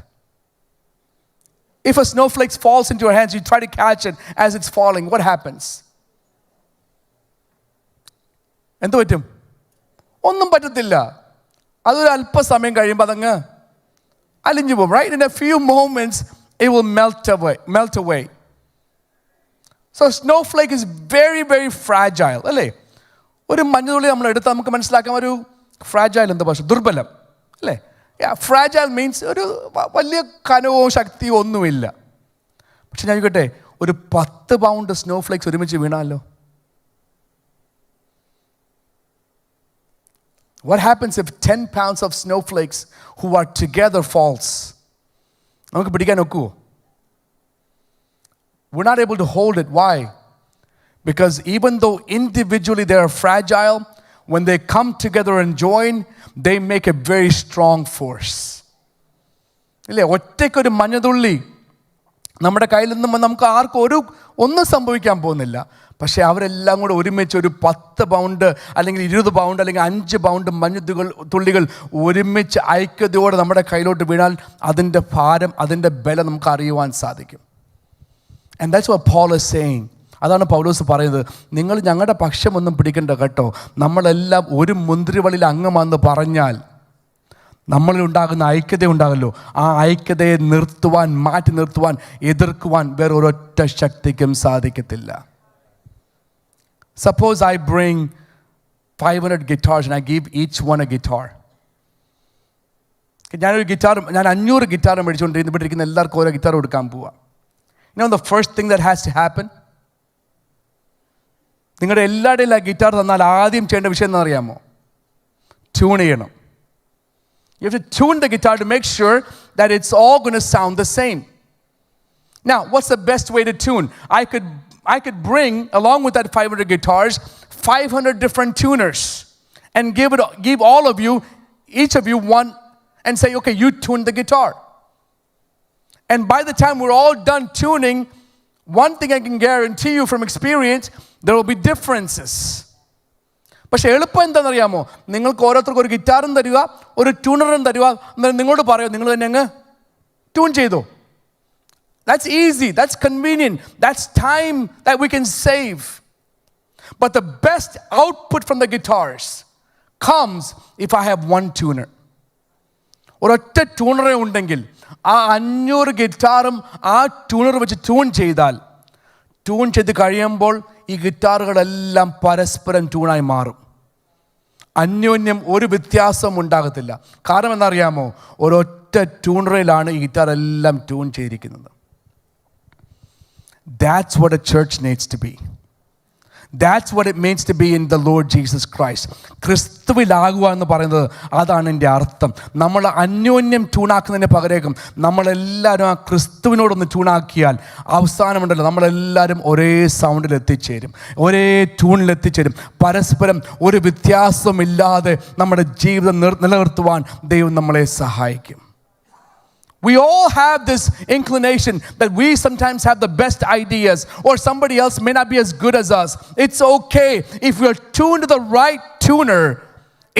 A: If a snowflake falls into your hands, you try to catch it as it's falling, what happens? എന്ത് പറ്റും? ഒന്നും പറ്റത്തില്ല. അതൊരു അല്പസമയം കഴിയുമ്പോൾ അതങ്ങ് അലിഞ്ഞു പോകും. Right? In a few moments it will melt away. So snowflake is very very fragile, അല്ലേ? ഒരു മഞ്ഞുതുള്ളി നമ്മൾ എടുത്താൽ നമുക്ക് മനസ്സിലാക്കാം ഒരു ഫ്രാജൈൽ എന്താ ഭാഷ, ദുർബലം അല്ലേ? ഫ്രാജൈൽ മീൻസ് ഒരു വലിയ കനവോ ശക്തിയോ ഒന്നുമില്ല. പക്ഷെ ഞാൻ ചോദിക്കട്ടെ, ഒരു 10 പൗണ്ട് സ്നോഫ്ലേക്സ് ഒരുമിച്ച് വീണാലോ? What happens if 10 pounds of snowflakes who are together falls? നമുക്ക് പിടിക്കാൻ ഒക്കുമോ? We're not able to hold it. Why? Because even though individually they are fragile, when they come together and join, they make a very strong force. ഇല്ലേ? ഒറ്റയ്ക്കൊരു മഞ്ഞതുള്ളി നമ്മുടെ കയ്യിൽ നിന്നും നമുക്ക് ആർക്കും ഒന്നും സംഭവിക്കാൻ പോകുന്നില്ല. പക്ഷേ അവരെല്ലാം കൂടെ ഒരുമിച്ച് ഒരു 10 പൗണ്ട് അല്ലെങ്കിൽ 20 പൗണ്ട് അല്ലെങ്കിൽ 5 പൗണ്ട് തുള്ളികൾ ഒരുമിച്ച് ഐക്യതയോടെ നമ്മുടെ കയ്യിലോട്ട് വീണാൽ അതിൻ്റെ ഭാരം, അതിൻ്റെ ബലം നമുക്ക് അറിയുവാൻ സാധിക്കും. And that's what Paul is saying. അതാണ് പൗലോസ് പറയുന്നത്, നിങ്ങൾ ഞങ്ങളുടെ പക്ഷമൊന്നും പിടിക്കണ്ട കേട്ടോ, നമ്മളെല്ലാം ഒരു മുന്തിരിവള്ളിയിൽ അംഗമാണെന്ന് പറഞ്ഞാൽ നമ്മളിൽ ഉണ്ടാകുന്ന ഐക്യത ഉണ്ടാകല്ലോ, ആ ഐക്യതയെ നിർത്തുവാൻ, മാറ്റി നിർത്തുവാൻ, എതിർക്കുവാൻ വേറെ ഒരൊറ്റ ശക്തിക്കും സാധിക്കത്തില്ല. Suppose I bring 500 guitars and I give each one a guitar. ഞാൻ 500 ഗിറ്റാർ മേടിച്ചുകൊണ്ട് ഇവിടെ ഇരിക്കുന്ന എല്ലാവർക്കും ഓരോ ഗിറ്റാർ കൊടുക്കാൻ പോവാം. You know the first thing that has to happen? നിങ്ങളുടെ എല്ലാവരുടെയും ആ ഗിറ്റാർ തന്നാൽ ആദ്യം ചെയ്യേണ്ട വിഷയം എന്താ അറിയാമോ? ട്യൂൺ ചെയ്യണം. You have to tune the guitar to make sure that it's all going to sound the same. Now, what's the best way to tune? I could bring, along with that 500 guitars, 500 different tuners and give all of you, each of you one, and say, okay, you tune the guitar. And by the time we're all done tuning, one thing I can guarantee you from experience, there will be differences. പക്ഷേ എളുപ്പം എന്താണെന്നറിയാമോ? നിങ്ങൾക്ക് ഓരോരുത്തർക്കും ഒരു ഗിറ്റാറും തരിക, ഒരു ട്യൂണറും തരിക, നിങ്ങളോട് പറയുക നിങ്ങൾ തന്നെ അങ്ങ് ട്യൂൺ ചെയ്തോ. That's easy, that's convenient, that's time that we can save. But the best output from the guitars comes if I have one tuner. ഒരൊറ്റ ട്യൂണറെ ഉണ്ടെങ്കിൽ ആ 500 ഗിറ്റാറും ആ ട്യൂണർ വെച്ച് ട്യൂൺ ചെയ്ത് കഴിയുമ്പോൾ ഈ ഗിറ്റാറുകളെല്ലാം പരസ്പരം ട്യൂണായി മാറും. അന്യോന്യം ഒരു വ്യത്യാസം ഉണ്ടാകത്തില്ല. കാരണം എന്നറിയാമോ? ഒരൊറ്റ ട്യൂണറിലാണ് ഈ ഗിറ്റാർ എല്ലാം ട്യൂൺ ചെയ്തിരിക്കുന്നത്. That's what a church needs to be. That's what it means to be in the Lord Jesus Christ. ക്രിസ്തുവിലാകുക എന്ന് പറയുന്നത് അതാണ് എൻ്റെ അർത്ഥം. നമ്മൾ അന്യോന്യം ട്യൂണാക്കുന്നതിന് പകരം നമ്മളെല്ലാവരും ആ ക്രിസ്തുവിനോടൊന്ന് ട്യൂണാക്കിയാൽ അവസാനമുണ്ടല്ലോ നമ്മളെല്ലാവരും ഒരേ സൗണ്ടിൽ എത്തിച്ചേരും, ഒരേ ട്യൂണിൽ എത്തിച്ചേരും. പരസ്പരം ഒരു വ്യത്യാസമില്ലാതെ നമ്മുടെ ജീവിതം നിലനിർത്തുവാൻ ദൈവം നമ്മളെ സഹായിക്കും. We all have this inclination that we sometimes have the best ideas or somebody else may not be as good as us. It's okay. If we are tuned to the right tuner,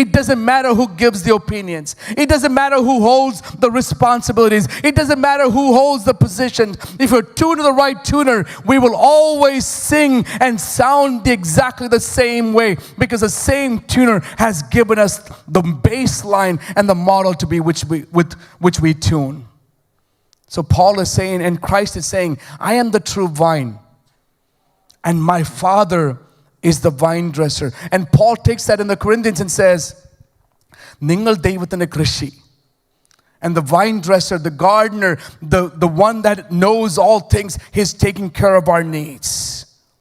A: it doesn't matter who gives the opinions. It doesn't matter who holds the responsibilities. It doesn't matter who holds the positions. If you're tuned to the right tuner, we will always sing and sound exactly the same way because the same tuner has given us the baseline and the model to be with which we tune. So Paul is saying, and Christ is saying, I am the true vine and my Father is the vine dresser. And Paul takes that in the Corinthians and says, Ningal Devathinte Krishi. And the vine dresser, the gardener, the one that knows all things, he's taking care of our needs.